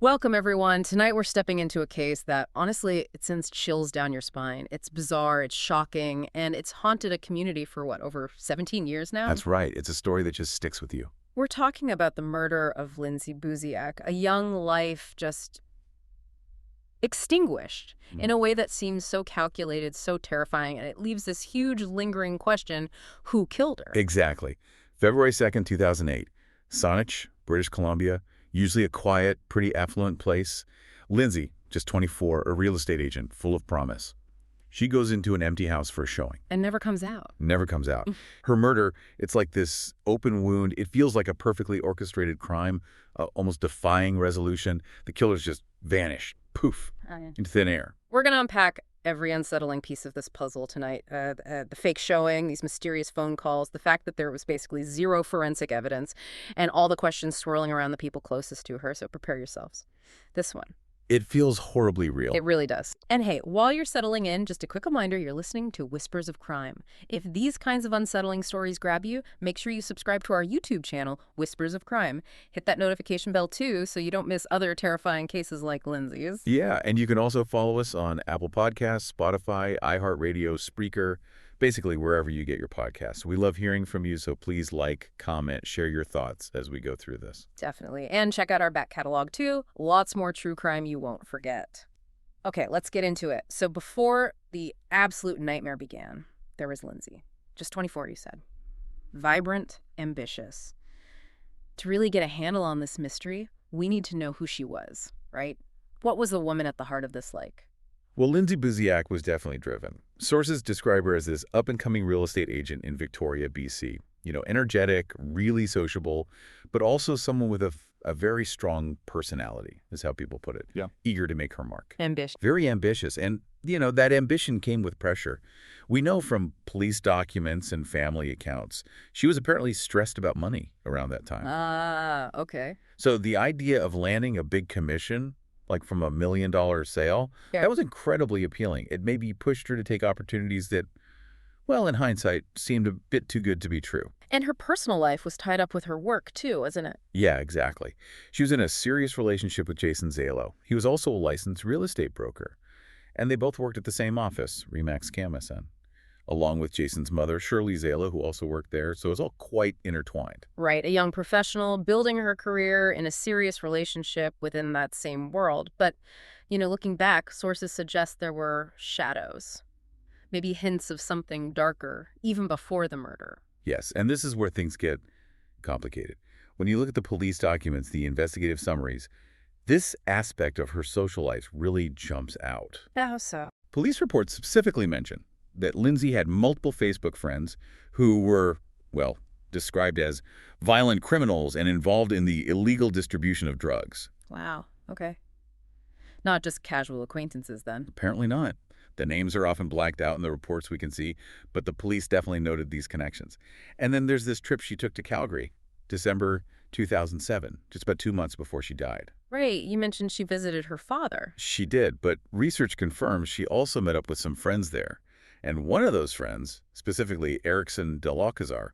Welcome, everyone. Tonight we're stepping into a case that, honestly, it sends chills down your spine. It's bizarre, it's shocking, and it's haunted a community for, what, over 17 years now? That's right. It's a story that just sticks with you. We're talking about the murder of Lindsay Buziak, a young life just extinguished in a way that seems so calculated, so terrifying, and it leaves this huge lingering question: who killed her? Exactly. February 2nd, 2008. Saanich, British Columbia, usually a quiet, pretty affluent place. Lindsay, just 24, a real estate agent, full of promise. She goes into an empty house for a showing. And never comes out. Never comes out. Her murder, it's like this open wound. It feels like a perfectly orchestrated crime, almost defying resolution. The killer's just vanished, poof, into thin air. We're going to unpack every unsettling piece of this puzzle tonight. The fake showing, these mysterious phone calls, the fact that there was basically zero forensic evidence, and all the questions swirling around the people closest to her, so prepare yourselves. This one. It feels horribly real. It really does. And hey, while you're settling in, just a quick reminder, you're listening to Whispers of Crime. If these kinds of unsettling stories grab you, make sure you subscribe to our YouTube channel, Whispers of Crime. Hit that notification bell too, so you don't miss other terrifying cases like Lindsay's. Yeah, and you can also follow us on Apple Podcasts, Spotify, iHeartRadio, Spreaker, basically wherever you get your podcasts. We love hearing from you, so please like, comment, share your thoughts as we go through this. Definitely. And check out our back catalog too. Lots more true crime you won't forget. Okay, let's get into it. So before the absolute nightmare began, there was Lindsay. Just 24, you said. Vibrant, ambitious. To really get a handle on this mystery, we need to know who she was, right? What was the woman at the heart of this like? Well, Lindsay Buziak was definitely driven. Sources describe her as this up-and-coming real estate agent in Victoria, BC. Energetic, really sociable, but also someone with a very strong personality, is how people put it. Yeah. Eager to make her mark. Ambitious. Very ambitious. And, that ambition came with pressure. We know from police documents and family accounts, she was apparently stressed about money around that time. Okay. So the idea of landing a big commission, like from $1 million sale, that was incredibly appealing. It maybe pushed her to take opportunities that, well, in hindsight, seemed a bit too good to be true. And her personal life was tied up with her work, too, wasn't it? Yeah, exactly. She was in a serious relationship with Jason Zalo. He was also a licensed real estate broker. And they both worked at the same office, Remax Camison, along with Jason's mother, Shirley Zalo, who also worked there. So it was all quite intertwined. Right, a young professional building her career in a serious relationship within that same world. But, looking back, sources suggest there were shadows, maybe hints of something darker, even before the murder. Yes, and this is where things get complicated. When you look at the police documents, the investigative summaries, this aspect of her social life really jumps out. How so? Police reports specifically mention that Lindsay had multiple Facebook friends who were, well, described as violent criminals and involved in the illegal distribution of drugs. Wow, okay. Not just casual acquaintances, then. Apparently not. The names are often blacked out in the reports we can see, but the police definitely noted these connections. And then there's this trip she took to Calgary, December 2007, just about 2 months before she died. Right, you mentioned she visited her father. She did, but research confirms she also met up with some friends there. And one of those friends, specifically Erickson Delacazar,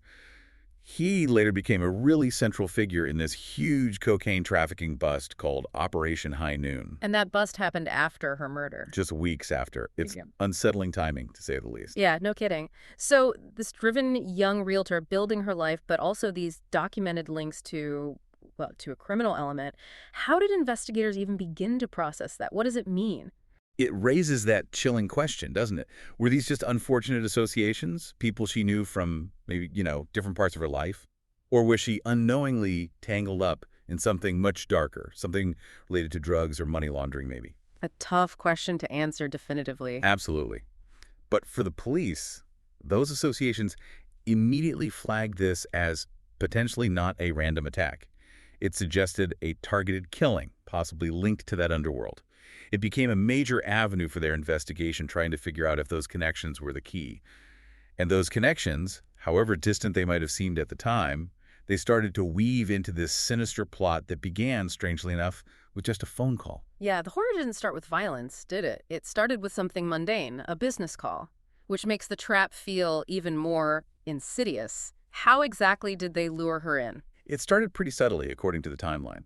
he later became a really central figure in this huge cocaine trafficking bust called Operation High Noon. And that bust happened after her murder. Just weeks after. It's unsettling timing, to say the least. Yeah, no kidding. So this driven young realtor building her life, but also these documented links to a criminal element. How did investigators even begin to process that? What does it mean? It raises that chilling question, doesn't it? Were these just unfortunate associations, people she knew from maybe, different parts of her life? Or was she unknowingly tangled up in something much darker, something related to drugs or money laundering maybe? A tough question to answer definitively. Absolutely. But for the police, those associations immediately flagged this as potentially not a random attack. It suggested a targeted killing, possibly linked to that underworld. It became a major avenue for their investigation, trying to figure out if those connections were the key. And those connections, however distant they might have seemed at the time, they started to weave into this sinister plot that began, strangely enough, with just a phone call. Yeah, the horror didn't start with violence, did it? It started with something mundane, a business call, which makes the trap feel even more insidious. How exactly did they lure her in? It started pretty subtly, according to the timeline.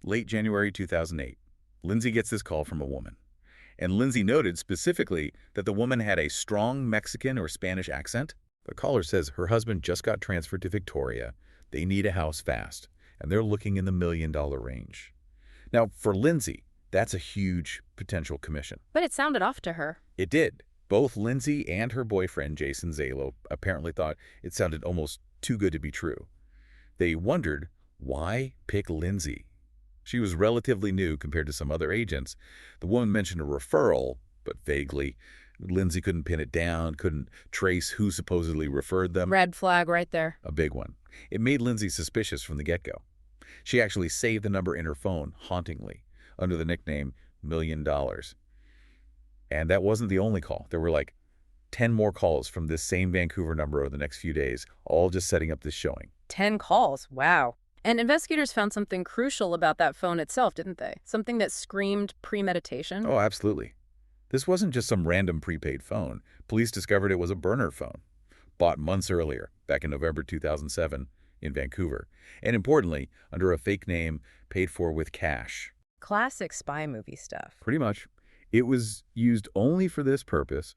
Late January 2008, Lindsay gets this call from a woman. And Lindsay noted specifically that the woman had a strong Mexican or Spanish accent. The caller says her husband just got transferred to Victoria. They need a house fast, and they're looking in the $1 million range. Now, for Lindsay, that's a huge potential commission. But it sounded off to her. It did. Both Lindsay and her boyfriend, Jason Zalo, apparently thought it sounded almost too good to be true. They wondered, why pick Lindsay? She was relatively new compared to some other agents. The woman mentioned a referral, but vaguely. Lindsay couldn't pin it down, couldn't trace who supposedly referred them. Red flag right there. A big one. It made Lindsay suspicious from the get-go. She actually saved the number in her phone, hauntingly, under the nickname $1 Million. And that wasn't the only call. There were like 10 more calls from this same Vancouver number over the next few days, all just setting up this showing. 10 calls. Wow. And investigators found something crucial about that phone itself, didn't they? Something that screamed premeditation. Oh, absolutely. This wasn't just some random prepaid phone. Police discovered it was a burner phone, bought months earlier, back in November 2007, in Vancouver. And importantly, under a fake name, paid for with cash. Classic spy movie stuff. Pretty much. It was used only for this purpose,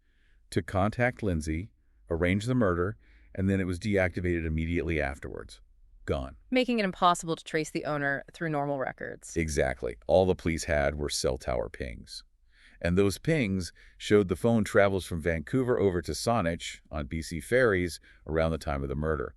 to contact Lindsay, arrange the murder, and then it was deactivated immediately afterwards. Gone. Making it impossible to trace the owner through normal records. Exactly. All the police had were cell tower pings. And those pings showed the phone travels from Vancouver over to Saanich on BC ferries around the time of the murder.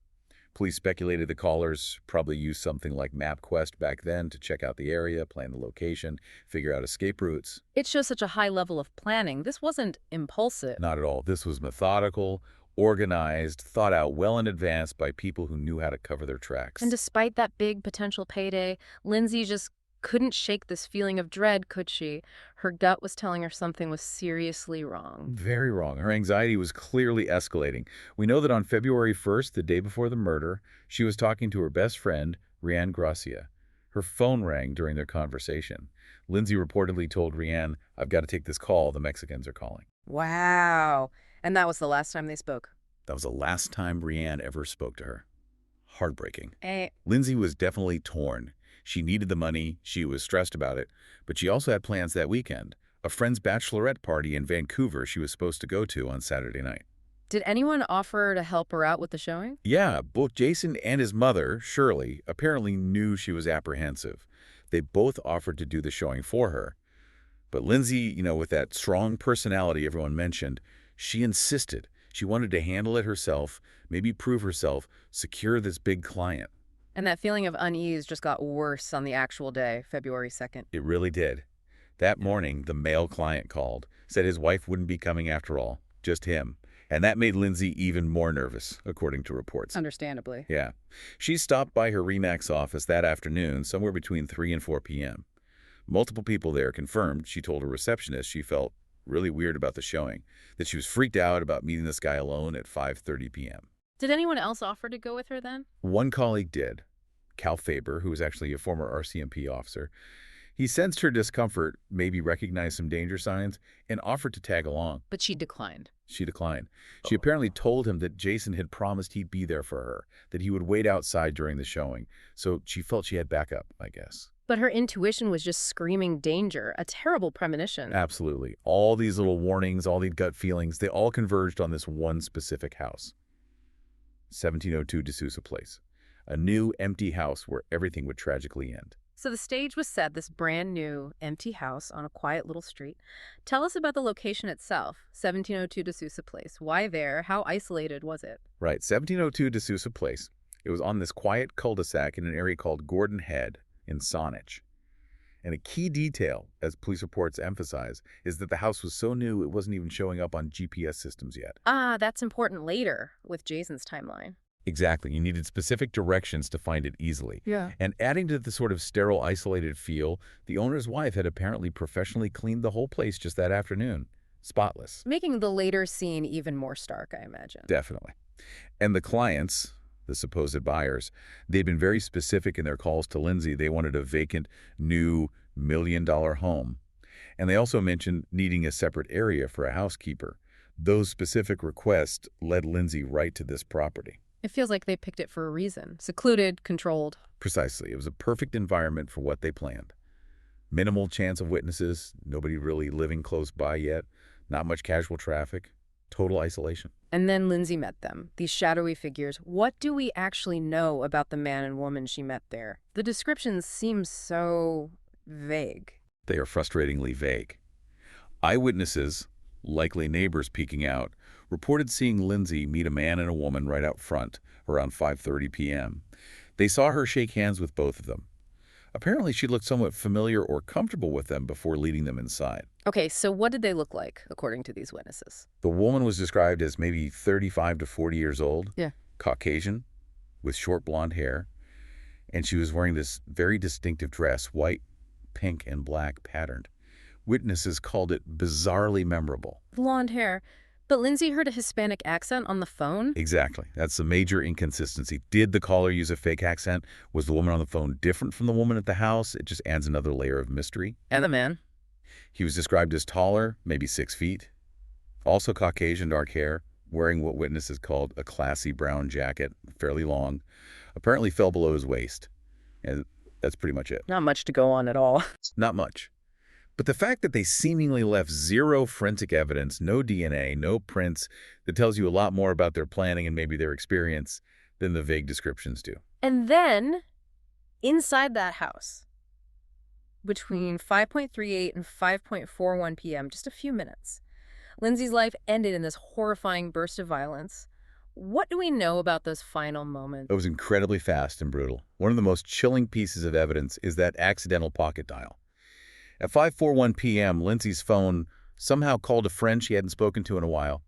Police speculated the callers probably used something like MapQuest back then to check out the area, plan the location, figure out escape routes. It shows such a high level of planning. This wasn't impulsive. Not at all. This was methodical, organized, thought out well in advance by people who knew how to cover their tracks. And despite that big potential payday, Lindsay just couldn't shake this feeling of dread, could she? Her gut was telling her something was seriously wrong. Very wrong. Her anxiety was clearly escalating. We know that on February 1st, the day before the murder, she was talking to her best friend, Rianne Gracia. Her phone rang during their conversation. Lindsay reportedly told Rianne, "I've got to take this call. The Mexicans are calling." Wow. And that was the last time they spoke. That was the last time Rianne ever spoke to her. Heartbreaking. Hey. Lindsay was definitely torn. She needed the money, she was stressed about it, but she also had plans that weekend. A friend's bachelorette party in Vancouver she was supposed to go to on Saturday night. Did anyone offer to help her out with the showing? Yeah, both Jason and his mother, Shirley, apparently knew she was apprehensive. They both offered to do the showing for her. But Lindsay, with that strong personality everyone mentioned, she insisted. She wanted to handle it herself, maybe prove herself, secure this big client. And that feeling of unease just got worse on the actual day, February 2nd. It really did. That morning, the male client called, said his wife wouldn't be coming after all, just him. And that made Lindsay even more nervous, according to reports. Understandably. Yeah. She stopped by her RE/MAX office that afternoon, somewhere between 3 and 4 p.m. Multiple people there confirmed she told her receptionist she felt really weird about the showing, that she was freaked out about meeting this guy alone at 5:30 p.m. Did anyone else offer to go with her then? One colleague did, Cal Faber, who was actually a former RCMP officer. He sensed her discomfort, maybe recognized some danger signs, and offered to tag along. But she declined. She declined. She apparently told him that Jason had promised he'd be there for her, that he would wait outside during the showing. So she felt she had backup, I guess. But her intuition was just screaming danger, a terrible premonition. Absolutely. All these little warnings, all these gut feelings, they all converged on this one specific house. 1702 de Sousa Place. A new, empty house where everything would tragically end. So the stage was set, this brand new, empty house on a quiet little street. Tell us about the location itself, 1702 de Sousa Place. Why there? How isolated was it? Right, 1702 de Sousa Place. It was on this quiet cul-de-sac in an area called Gordon Head in Saanich. And a key detail, as police reports emphasize, is that the house was so new it wasn't even showing up on GPS systems yet. Ah, that's important later with Jason's timeline. Exactly. You needed specific directions to find it easily. Yeah. And adding to the sort of sterile, isolated feel, the owner's wife had apparently professionally cleaned the whole place just that afternoon. Spotless. Making the later scene even more stark, I imagine. Definitely. And the clients, the supposed buyers, they'd been very specific in their calls to Lindsay. They wanted a vacant, new, $1 million home. And they also mentioned needing a separate area for a housekeeper. Those specific requests led Lindsay right to this property. It feels like they picked it for a reason. Secluded, controlled. Precisely. It was a perfect environment for what they planned. Minimal chance of witnesses, nobody really living close by yet, not much casual traffic, total isolation. And then Lindsay met them, these shadowy figures. What do we actually know about the man and woman she met there? The descriptions seem so vague. They are frustratingly vague. Eyewitnesses, likely neighbors peeking out, reported seeing Lindsay meet a man and a woman right out front around 5:30 p.m. They saw her shake hands with both of them. Apparently, she looked somewhat familiar or comfortable with them before leading them inside. Okay, so what did they look like, according to these witnesses? The woman was described as maybe 35 to 40 years old, Yeah. Caucasian, with short blonde hair, and she was wearing this very distinctive dress, white, pink, and black patterned. Witnesses called it bizarrely memorable. Blonde hair. But Lindsay heard a Hispanic accent on the phone? Exactly. That's a major inconsistency. Did the caller use a fake accent? Was the woman on the phone different from the woman at the house? It just adds another layer of mystery. And the man? He was described as taller, maybe 6 feet. Also Caucasian, dark hair, wearing what witnesses called a classy brown jacket, fairly long. Apparently fell below his waist. And that's pretty much it. Not much to go on at all. Not much. But the fact that they seemingly left zero forensic evidence, no DNA, no prints, that tells you a lot more about their planning and maybe their experience than the vague descriptions do. And then, inside that house, between 5:38 and 5:41 p.m., just a few minutes, Lindsay's life ended in this horrifying burst of violence. What do we know about those final moments? It was incredibly fast and brutal. One of the most chilling pieces of evidence is that accidental pocket dial. At 5:41 p.m., Lindsay's phone somehow called a friend she hadn't spoken to in a while.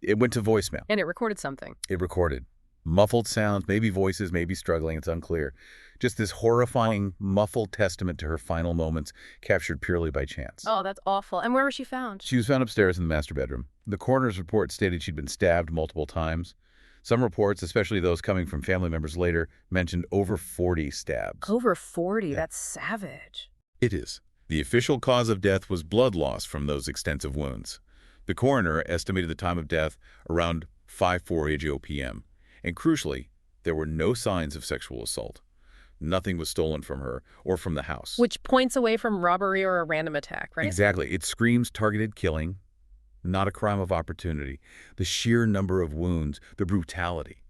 It went to voicemail. And it recorded something. It recorded muffled sounds, maybe voices, maybe struggling, it's unclear. Just this horrifying, muffled testament to her final moments, captured purely by chance. Oh, that's awful. And where was she found? She was found upstairs in the master bedroom. The coroner's report stated she'd been stabbed multiple times. Some reports, especially those coming from family members later, mentioned over 40 stabs. Over 40? Yeah. That's savage. It is. The official cause of death was blood loss from those extensive wounds. The coroner estimated the time of death around 5:40 p.m. And crucially, there were no signs of sexual assault. Nothing was stolen from her or from the house. Which points away from robbery or a random attack, right? Exactly. It screams targeted killing, not a crime of opportunity. The sheer number of wounds, the brutality.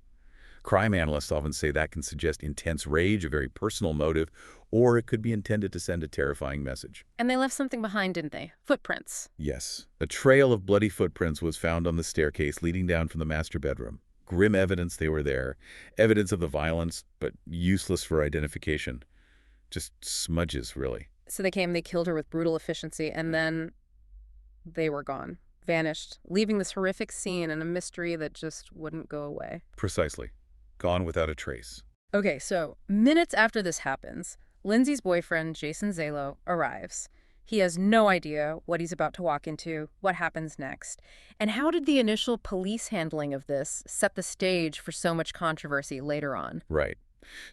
Crime analysts often say that can suggest intense rage, a very personal motive, or it could be intended to send a terrifying message. And they left something behind, didn't they? Footprints. Yes. A trail of bloody footprints was found on the staircase leading down from the master bedroom. Grim evidence they were there. Evidence of the violence, but useless for identification. Just smudges, really. So they killed her with brutal efficiency, and then they were gone. Vanished, leaving this horrific scene and a mystery that just wouldn't go away. Precisely. Gone without a trace. Okay, so minutes after this happens, Lindsay's boyfriend, Jason Zalo, arrives. He has no idea what he's about to walk into, what happens next. And how did the initial police handling of this set the stage for so much controversy later on? Right.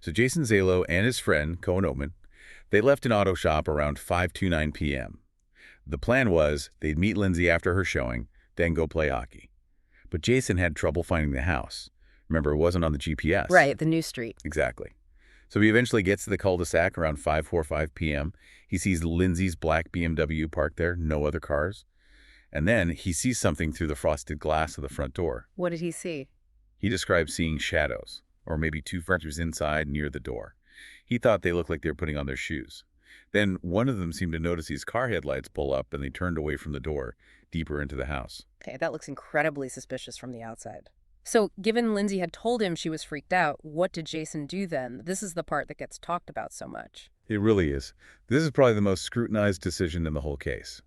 So Jason Zalo and his friend, Cohen Oatman, they left an auto shop around 5:29 p.m. The plan was they'd meet Lindsay after her showing, then go play hockey. But Jason had trouble finding the house. Remember, it wasn't on the GPS. Right, the new street. Exactly. So he eventually gets to the cul-de-sac around 5:45 p.m. He sees Lindsay's black BMW parked there, no other cars. And then he sees something through the frosted glass of the front door. What did he see? He described seeing shadows, or maybe two figures inside near the door. He thought they looked like they were putting on their shoes. Then one of them seemed to notice his car headlights pull up, and they turned away from the door, deeper into the house. Okay, that looks incredibly suspicious from the outside. So, given Lindsay had told him she was freaked out, what did Jason do then? This is the part that gets talked about so much. It really is. This is probably the most scrutinized decision in the whole case.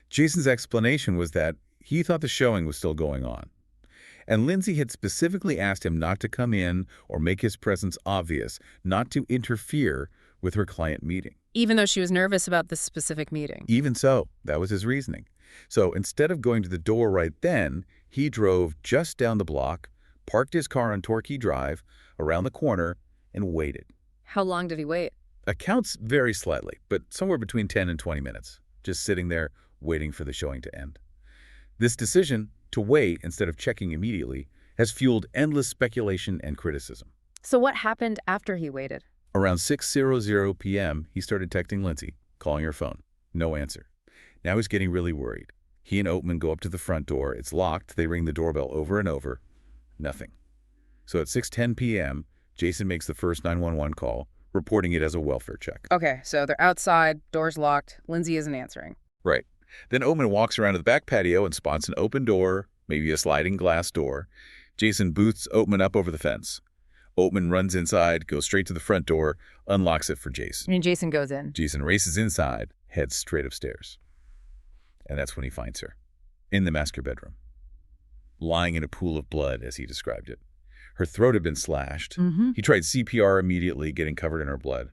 Jason's explanation was that he thought the showing was still going on. And Lindsay had specifically asked him not to come in or make his presence obvious, not to interfere with her client meeting. Even though she was nervous about this specific meeting. Even so, that was his reasoning. So instead of going to the door right then, he drove just down the block, parked his car on Torquay Drive, around the corner, and waited. How long did he wait? Accounts vary slightly, but somewhere between 10 and 20 minutes, just sitting there waiting for the showing to end. This decision to wait instead of checking immediately has fueled endless speculation and criticism. So what happened after he waited? Around 6:00 p.m., he started texting Lindsay, calling her phone. No answer. Now he's getting really worried. He and Oatman go up to the front door. It's locked. They ring the doorbell over and over. Nothing. So at 6:10 p.m., Jason makes the first 911 call, reporting it as a welfare check. Okay, so they're outside, door's locked, Lindsay isn't answering. Right. Then Oatman walks around to the back patio and spots an open door, maybe a sliding glass door. Jason boosts Oatman up over the fence. Oatman runs inside, goes straight to the front door, unlocks it for Jason. And Jason goes in. Jason races inside, heads straight upstairs. And that's when he finds her, in the master bedroom, lying in a pool of blood, as he described it. Her throat had been slashed. He tried CPR immediately, getting covered in her blood.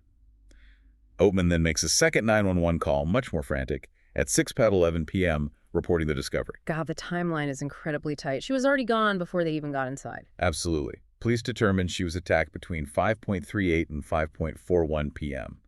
Oatman then makes a second 911 call, much more frantic, at 6:11 p.m., reporting the discovery. God, the timeline is incredibly tight. She was already gone before they even got inside. Absolutely. Police determined she was attacked between 5:38 and 5:41 p.m.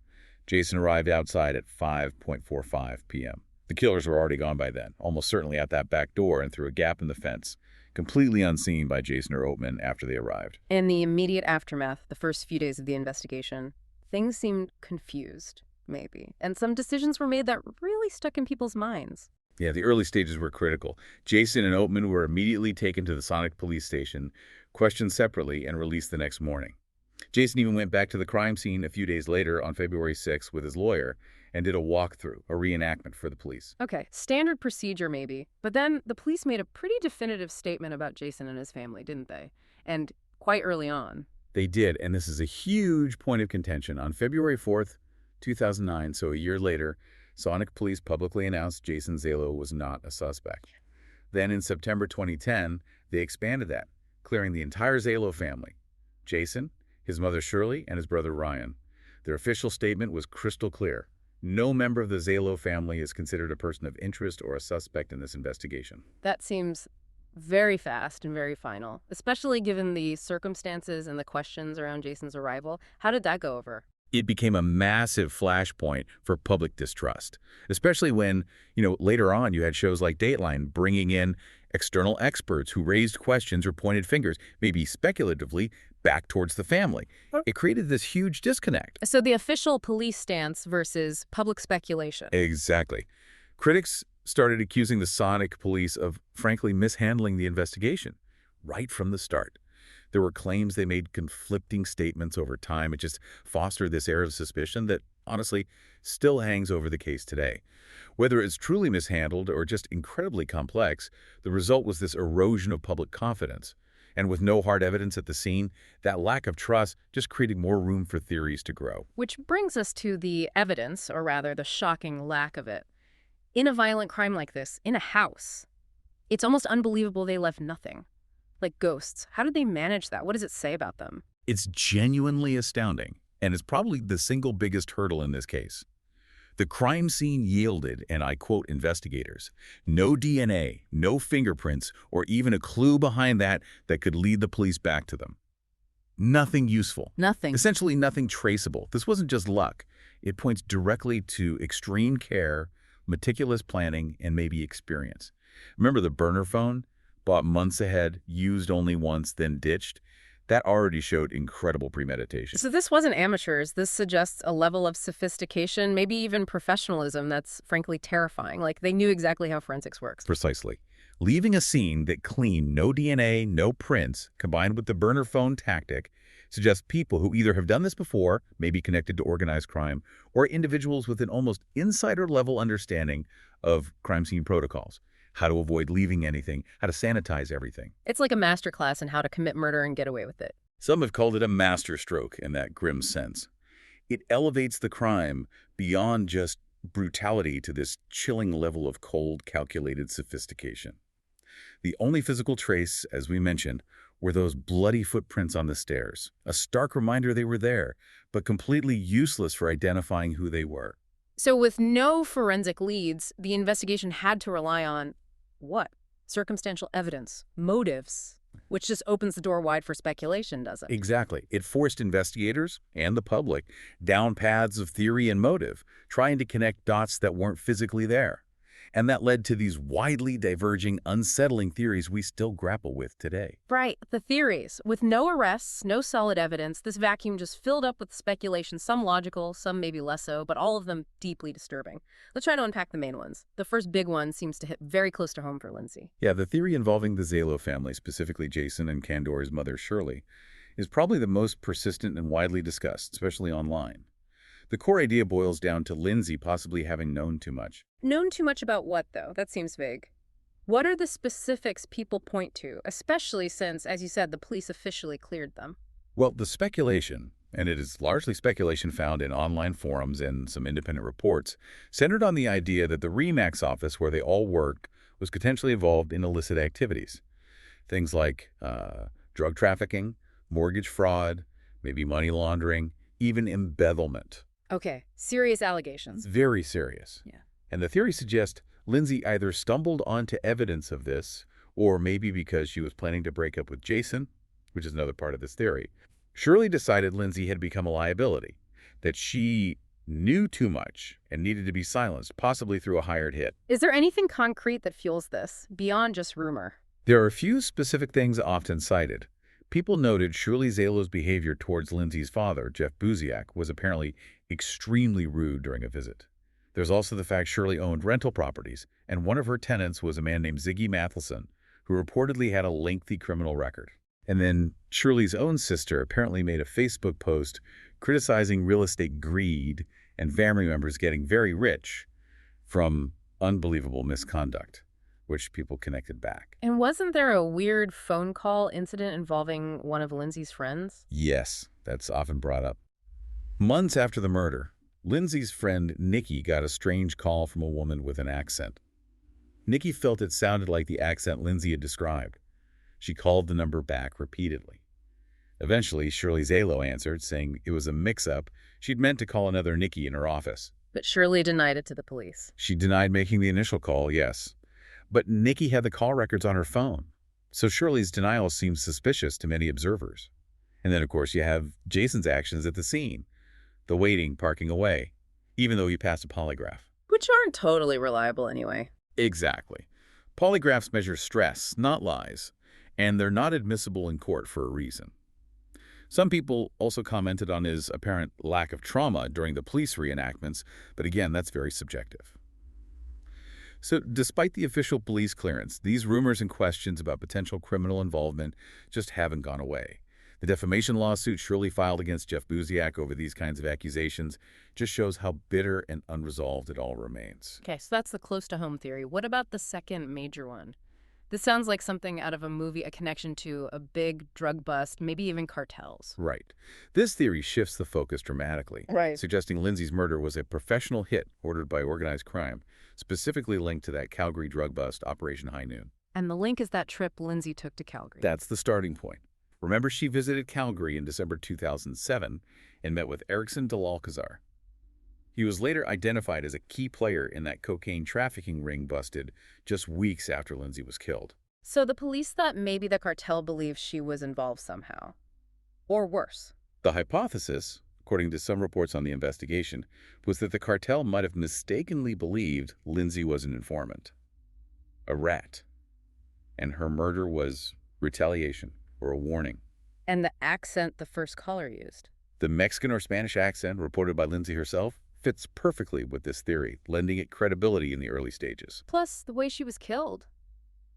Jason arrived outside at 5:45 p.m. The killers were already gone by then, almost certainly out that back door and through a gap in the fence, completely unseen by Jason or Oatman after they arrived. In the immediate aftermath, the first few days of the investigation, things seemed confused, maybe. And some decisions were made that really stuck in people's minds. Yeah, the early stages were critical. Jason and Oatman were immediately taken to the Sonic police station, questioned separately, and released the next morning. Jason even went back to the crime scene a few days later on February 6th with his lawyer and did a walkthrough, a reenactment for the police. Okay, standard procedure maybe, but then the police made a pretty definitive statement about Jason and his family, didn't they? And quite early on. They did, and this is a huge point of contention. On February 4th, 2009, so a year later, Sonic police publicly announced Jason Zalo was not a suspect. Then in September 2010, they expanded that, clearing the entire Zalo family. Jason, his mother Shirley, and his brother Ryan. Their official statement was crystal clear. No member of the Zalo family is considered a person of interest or a suspect in this investigation. That seems very fast and very final, especially given the circumstances and the questions around Jason's arrival. How did that go over? It became a massive flashpoint for public distrust, especially when, later on you had shows like Dateline bringing in external experts who raised questions or pointed fingers, maybe speculatively, back towards the family. It created this huge disconnect. So the official police stance versus public speculation. Exactly. Critics started accusing the Sonic police of, frankly, mishandling the investigation right from the start. There were claims they made conflicting statements over time. It just fostered this air of suspicion that, honestly, still hangs over the case today. Whether it's truly mishandled or just incredibly complex, the result was this erosion of public confidence. And with no hard evidence at the scene, that lack of trust just created more room for theories to grow. Which brings us to the evidence, or rather the shocking lack of it. In a violent crime like this, in a house, it's almost unbelievable they left nothing. Like ghosts. How did they manage that? What does it say about them? It's genuinely astounding, and it's probably the single biggest hurdle in this case. The crime scene yielded, and I quote investigators, no DNA, no fingerprints, or even a clue behind that could lead the police back to them. Nothing useful. Nothing. Essentially nothing traceable. This wasn't just luck. It points directly to extreme care, meticulous planning, and maybe experience. Remember the burner phone? Bought months ahead, used only once, then ditched? That already showed incredible premeditation. So this wasn't amateurs. This suggests a level of sophistication, maybe even professionalism that's frankly terrifying. Like they knew exactly how forensics works. Precisely. Leaving a scene that clean, no DNA, no prints, combined with the burner phone tactic, suggests people who either have done this before, maybe connected to organized crime, or individuals with an almost insider-level understanding of crime scene protocols. How to avoid leaving anything, how to sanitize everything. It's like a masterclass in how to commit murder and get away with it. Some have called it a masterstroke in that grim sense. It elevates the crime beyond just brutality to this chilling level of cold, calculated sophistication. The only physical trace, as we mentioned, were those bloody footprints on the stairs, a stark reminder they were there, but completely useless for identifying who they were. So with no forensic leads, the investigation had to rely on what? Circumstantial evidence, motives, which just opens the door wide for speculation, doesn't it? Exactly. It forced investigators and the public down paths of theory and motive, trying to connect dots that weren't physically there. And that led to these widely diverging, unsettling theories we still grapple with today. Right, the theories. With no arrests, no solid evidence, this vacuum just filled up with speculation, some logical, some maybe less so, but all of them deeply disturbing. Let's try to unpack the main ones. The first big one seems to hit very close to home for Lindsay. Yeah, the theory involving the Zalo family, specifically Jason and Candor's mother, Shirley, is probably the most persistent and widely discussed, especially online. The core idea boils down to Lindsay possibly having known too much. Known too much about what, though? That seems vague. What are the specifics people point to, especially since, as you said, the police officially cleared them? Well, the speculation, and it is largely speculation found in online forums and some independent reports, centered on the idea that the RE/MAX office where they all work was potentially involved in illicit activities. Things like drug trafficking, mortgage fraud, maybe money laundering, even embezzlement. Okay, serious allegations. Very serious. Yeah. And the theory suggests Lindsay either stumbled onto evidence of this, or maybe because she was planning to break up with Jason, which is another part of this theory. Shirley decided Lindsay had become a liability, that she knew too much and needed to be silenced, possibly through a hired hit. Is there anything concrete that fuels this, beyond just rumor? There are a few specific things often cited. People noted Shirley Zalo's behavior towards Lindsay's father, Jeff Buziak, was apparently extremely rude during a visit. There's also the fact Shirley owned rental properties, and one of her tenants was a man named Ziggy Matheson, who reportedly had a lengthy criminal record. And then Shirley's own sister apparently made a Facebook post criticizing real estate greed and family members getting very rich from unbelievable misconduct, which people connected back. And wasn't there a weird phone call incident involving one of Lindsay's friends? Yes, that's often brought up. Months after the murder, Lindsay's friend Nikki got a strange call from a woman with an accent. Nikki felt it sounded like the accent Lindsay had described. She called the number back repeatedly. Eventually, Shirley Zalo answered, saying it was a mix-up. She'd meant to call another Nikki in her office. But Shirley denied it to the police. She denied making the initial call, yes. But Nikki had the call records on her phone, so Shirley's denial seems suspicious to many observers. And then, of course, you have Jason's actions at the scene. The waiting, parking away, even though he passed a polygraph. Which aren't totally reliable anyway. Exactly. Polygraphs measure stress, not lies, and they're not admissible in court for a reason. Some people also commented on his apparent lack of trauma during the police reenactments, but again, that's very subjective. So despite the official police clearance, these rumors and questions about potential criminal involvement just haven't gone away. The defamation lawsuit Shirley filed against Jeff Buziak over these kinds of accusations just shows how bitter and unresolved it all remains. Okay, so that's the close-to-home theory. What about the second major one? This sounds like something out of a movie, a connection to a big drug bust, maybe even cartels. Right. This theory shifts the focus dramatically, suggesting Lindsay's murder was a professional hit ordered by organized crime, specifically linked to that Calgary drug bust, Operation High Noon. And the link is that trip Lindsay took to Calgary. That's the starting point. Remember, she visited Calgary in December 2007 and met with Erickson de Alcazar. He was later identified as a key player in that cocaine trafficking ring busted just weeks after Lindsay was killed. So the police thought maybe the cartel believed she was involved somehow. Or worse. The hypothesis, according to some reports on the investigation, was that the cartel might have mistakenly believed Lindsay was an informant, a rat, and her murder was retaliation or a warning. And the accent the first caller used. The Mexican or Spanish accent, reported by Lindsay herself, fits perfectly with this theory, lending it credibility in the early stages. Plus, the way she was killed.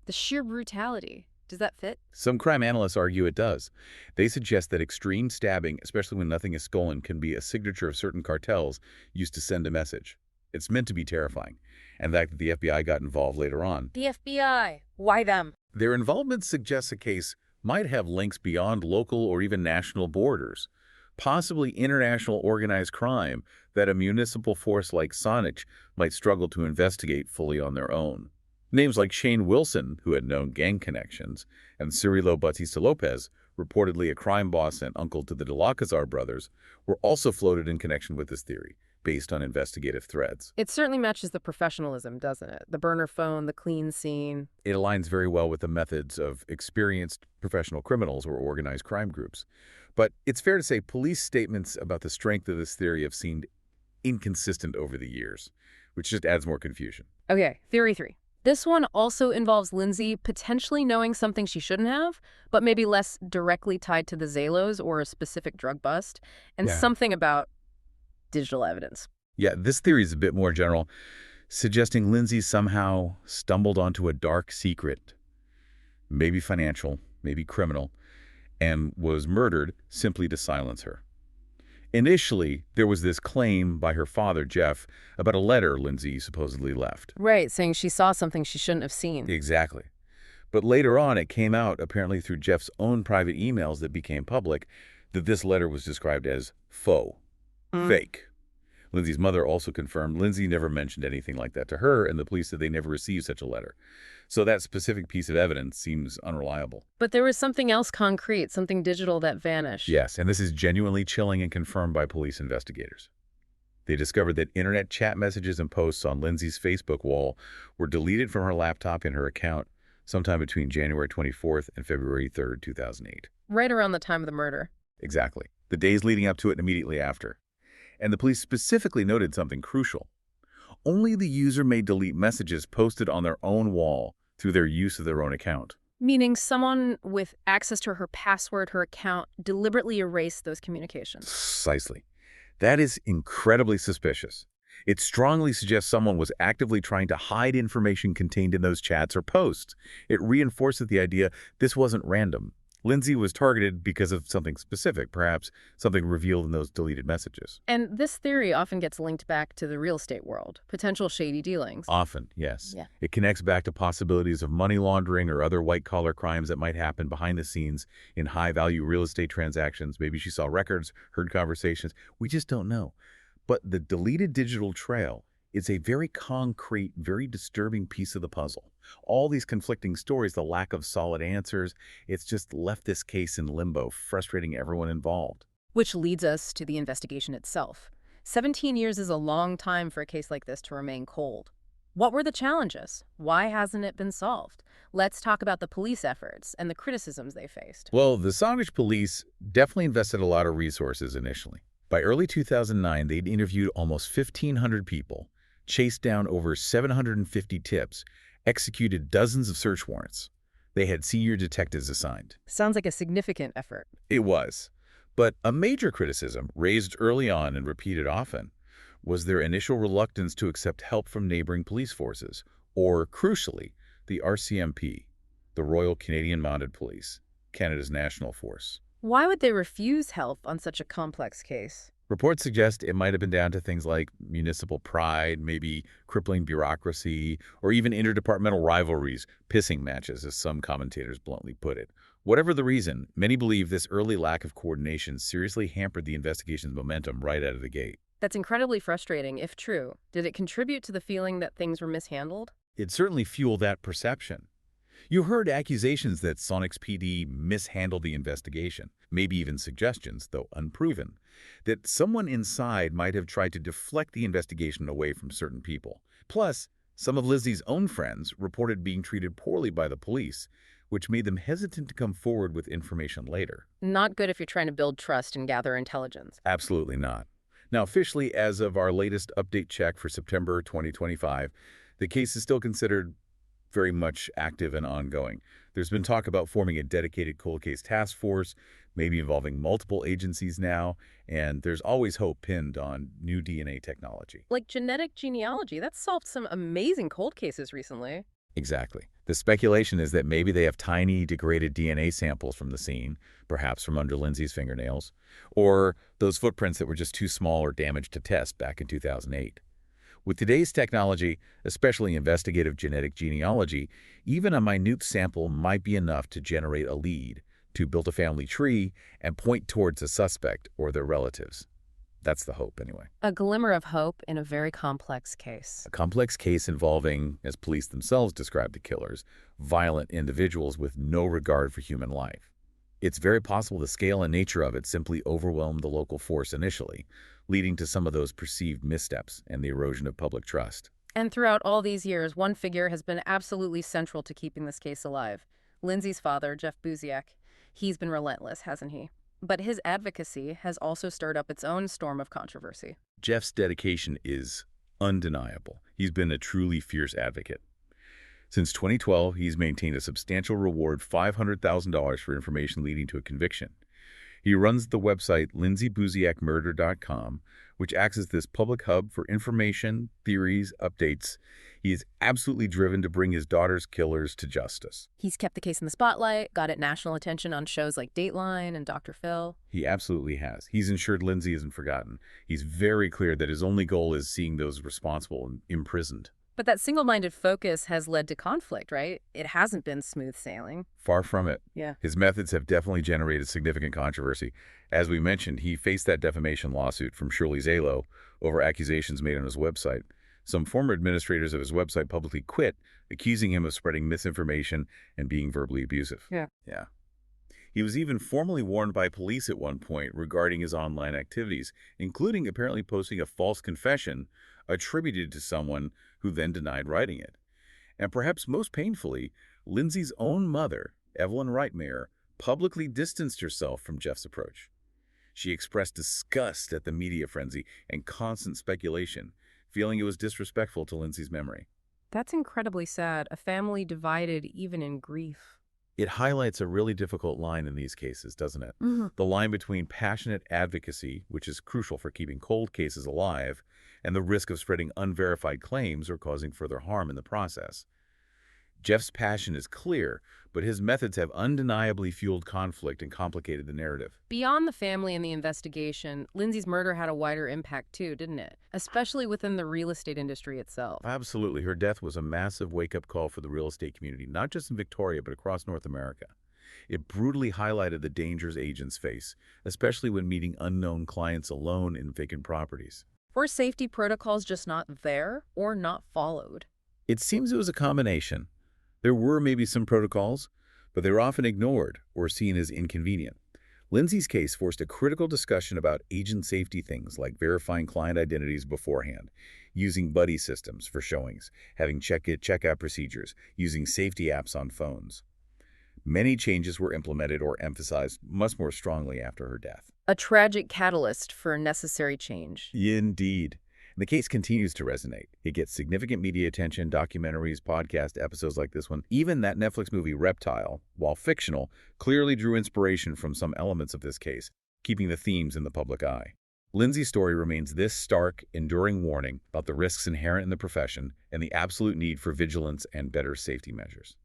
The sheer brutality. Does that fit? Some crime analysts argue it does. They suggest that extreme stabbing, especially when nothing is stolen, can be a signature of certain cartels used to send a message. It's meant to be terrifying. And the fact that the FBI got involved later on. The FBI. Why them? Their involvement suggests a case might have links beyond local or even national borders, possibly international organized crime that a municipal force like Sonich might struggle to investigate fully on their own. Names like Shane Wilson, who had known gang connections, and Cirilo Batista Lopez, reportedly a crime boss and uncle to the de Alcazar brothers, were also floated in connection with this theory, based on investigative threads. It certainly matches the professionalism, doesn't it? The burner phone, the clean scene. It aligns very well with the methods of experienced professional criminals or organized crime groups. But it's fair to say police statements about the strength of this theory have seemed inconsistent over the years, which just adds more confusion. Okay, theory 3. This one also involves Lindsay potentially knowing something she shouldn't have, but maybe less directly tied to the Zalos or a specific drug bust, and Yeah. something about digital evidence. Yeah, this theory is a bit more general, suggesting Lindsay somehow stumbled onto a dark secret, maybe financial, maybe criminal, and was murdered simply to silence her. Initially, there was this claim by her father, Jeff, about a letter Lindsay supposedly left. Right, saying she saw something she shouldn't have seen. Exactly. But later on, it came out, apparently through Jeff's own private emails that became public, that this letter was described as faux, fake. Lindsay's mother also confirmed Lindsay never mentioned anything like that to her, and the police said they never received such a letter. So that specific piece of evidence seems unreliable. But there was something else concrete, something digital that vanished. Yes, and this is genuinely chilling and confirmed by police investigators. They discovered that internet chat messages and posts on Lindsay's Facebook wall were deleted from her laptop in her account sometime between January 24th and February 3rd, 2008. Right around the time of the murder. Exactly. The days leading up to it and immediately after. And the police specifically noted something crucial. Only the user may delete messages posted on their own wall through their use of their own account. Meaning someone with access to her password, her account, deliberately erased those communications. Precisely. That is incredibly suspicious. It strongly suggests someone was actively trying to hide information contained in those chats or posts. It reinforces the idea this wasn't random. Lindsay was targeted because of something specific, perhaps something revealed in those deleted messages. And this theory often gets linked back to the real estate world, potential shady dealings. Often, yes. Yeah. It connects back to possibilities of money laundering or other white-collar crimes that might happen behind the scenes in high-value real estate transactions. Maybe she saw records, heard conversations. We just don't know. But the deleted digital trail is a very concrete, very disturbing piece of the puzzle. All these conflicting stories, the lack of solid answers, it's just left this case in limbo, frustrating everyone involved. Which leads us to the investigation itself. 17 years is a long time for a case like this to remain cold. What were the challenges? Why hasn't it been solved? Let's talk about the police efforts and the criticisms they faced. Well, the Songditch police definitely invested a lot of resources initially. By early 2009, they'd interviewed almost 1,500 people, chased down over 750 tips, executed dozens of search warrants. They had senior detectives assigned. Sounds like a significant effort. It was. But a major criticism, raised early on and repeated often, was their initial reluctance to accept help from neighboring police forces, or, crucially, the RCMP, the Royal Canadian Mounted Police, Canada's national force. Why would they refuse help on such a complex case? Reports suggest it might have been down to things like municipal pride, maybe crippling bureaucracy, or even interdepartmental rivalries, pissing matches, as some commentators bluntly put it. Whatever the reason, many believe this early lack of coordination seriously hampered the investigation's momentum right out of the gate. That's incredibly frustrating, if true. Did it contribute to the feeling that things were mishandled? It certainly fueled that perception. You heard accusations that Sonics PD mishandled the investigation, maybe even suggestions, though unproven, that someone inside might have tried to deflect the investigation away from certain people. Plus, some of Lizzie's own friends reported being treated poorly by the police, which made them hesitant to come forward with information later. Not good if you're trying to build trust and gather intelligence. Absolutely not. Now, officially, as of our latest update check for September 2025, the case is still considered very much active and ongoing. There's been talk about forming a dedicated cold case task force, maybe involving multiple agencies now, and there's always hope pinned on new DNA technology. Like genetic genealogy, that's solved some amazing cold cases recently. Exactly. The speculation is that maybe they have tiny degraded DNA samples from the scene, perhaps from under Lindsay's fingernails, or those footprints that were just too small or damaged to test back in 2008. With today's technology, especially investigative genetic genealogy, even a minute sample might be enough to generate a lead, to build a family tree, and point towards a suspect or their relatives. That's the hope, anyway. A glimmer of hope in a very complex case. A complex case involving, as police themselves described the killers, violent individuals with no regard for human life. It's very possible the scale and nature of it simply overwhelmed the local force initially, leading to some of those perceived missteps and the erosion of public trust. And throughout all these years, one figure has been absolutely central to keeping this case alive. Lindsay's father, Jeff Buziak. He's been relentless, hasn't he? But his advocacy has also stirred up its own storm of controversy. Jeff's dedication is undeniable. He's been a truly fierce advocate. Since 2012, he's maintained a substantial reward, $500,000 for information leading to a conviction. He runs the website lindsaybuziakmurder.com, which acts as this public hub for information, theories, updates. He is absolutely driven to bring his daughter's killers to justice. He's kept the case in the spotlight, got it national attention on shows like Dateline and Dr. Phil. He absolutely has. He's ensured Lindsay isn't forgotten. He's very clear that his only goal is seeing those responsible imprisoned. But that single-minded focus has led to conflict, right? It hasn't been smooth sailing. Far from it. Yeah. His methods have definitely generated significant controversy. As we mentioned, he faced that defamation lawsuit from Shirley Zalo over accusations made on his website. Some former administrators of his website publicly quit, accusing him of spreading misinformation and being verbally abusive. Yeah. He was even formally warned by police at one point regarding his online activities, including apparently posting a false confession attributed to someone who then denied writing it. And perhaps most painfully, Lindsay's own mother, Evelyn Reitmeyer, publicly distanced herself from Jeff's approach. She expressed disgust at the media frenzy and constant speculation, feeling it was disrespectful to Lindsay's memory. That's incredibly sad. A family divided even in grief. It highlights a really difficult line in these cases, doesn't it? Mm-hmm. The line between passionate advocacy, which is crucial for keeping cold cases alive, and the risk of spreading unverified claims or causing further harm in the process. Jeff's passion is clear, but his methods have undeniably fueled conflict and complicated the narrative. Beyond the family and the investigation, Lindsay's murder had a wider impact too, didn't it? Especially within the real estate industry itself. Absolutely. Her death was a massive wake-up call for the real estate community, not just in Victoria, but across North America. It brutally highlighted the dangers agents face, especially when meeting unknown clients alone in vacant properties. Were safety protocols just not there or not followed? It seems it was a combination. There were maybe some protocols, but they were often ignored or seen as inconvenient. Lindsay's case forced a critical discussion about agent safety, things like verifying client identities beforehand, using buddy systems for showings, having check-out procedures, using safety apps on phones. Many changes were implemented or emphasized much more strongly after her death. A tragic catalyst for necessary change. Indeed. The case continues to resonate. It gets significant media attention, documentaries, podcast episodes like this one. Even that Netflix movie Reptile, while fictional, clearly drew inspiration from some elements of this case, keeping the themes in the public eye. Lindsay's story remains this stark, enduring warning about the risks inherent in the profession and the absolute need for vigilance and better safety measures.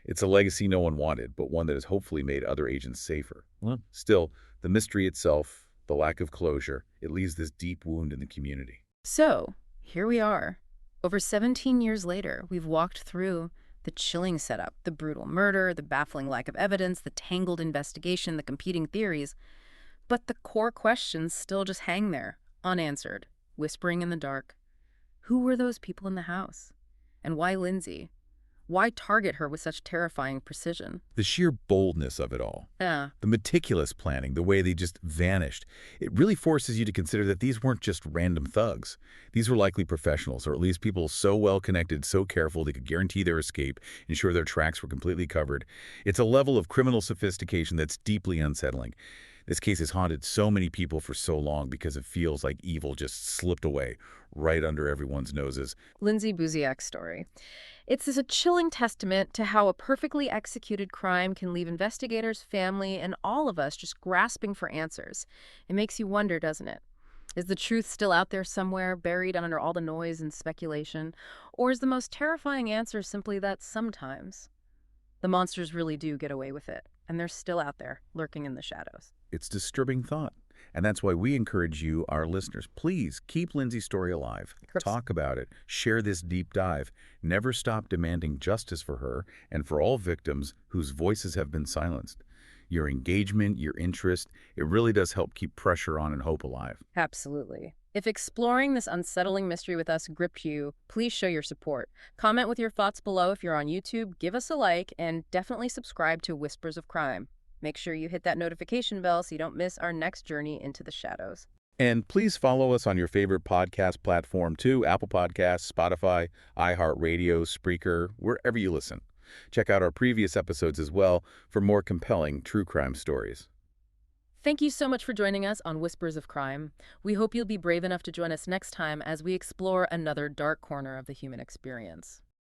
It's a legacy no one wanted, but one that has hopefully made other agents safer. Still, the mystery itself, the lack of closure, it leaves this deep wound in the community. So, here we are. Over 17 years later, we've walked through the chilling setup, the brutal murder, the baffling lack of evidence, the tangled investigation, the competing theories. But the core questions still just hang there, unanswered, whispering in the dark. Who were those people in the house? And why Lindsay? Why target her with such terrifying precision? The sheer boldness of it all. Yeah. The meticulous planning, the way they just vanished. It really forces you to consider that these weren't just random thugs. These were likely professionals, or at least people so well connected, so careful they could guarantee their escape, ensure their tracks were completely covered. It's a level of criminal sophistication that's deeply unsettling. This case has haunted so many people for so long because it feels like evil just slipped away right under everyone's noses. Lindsay Buziak's story. It's a chilling testament to how a perfectly executed crime can leave investigators, family, and all of us just grasping for answers. It makes you wonder, doesn't it? Is the truth still out there somewhere, buried under all the noise and speculation? Or is the most terrifying answer simply that sometimes the monsters really do get away with it, and they're still out there, lurking in the shadows? It's a disturbing thought. And that's why we encourage you, our listeners, please keep Lindsay's story alive. Talk about it. Share this deep dive. Never stop demanding justice for her and for all victims whose voices have been silenced. Your engagement, your interest, it really does help keep pressure on and hope alive. Absolutely. If exploring this unsettling mystery with us gripped you, please show your support. Comment with your thoughts below if you're on YouTube, give us a like, and definitely subscribe to Whispers of Crime. Make sure you hit that notification bell so you don't miss our next journey into the shadows. And please follow us on your favorite podcast platform too, Apple Podcasts, Spotify, iHeartRadio, Spreaker, wherever you listen. Check out our previous episodes as well for more compelling true crime stories. Thank you so much for joining us on Whispers of Crime. We hope you'll be brave enough to join us next time as we explore another dark corner of the human experience.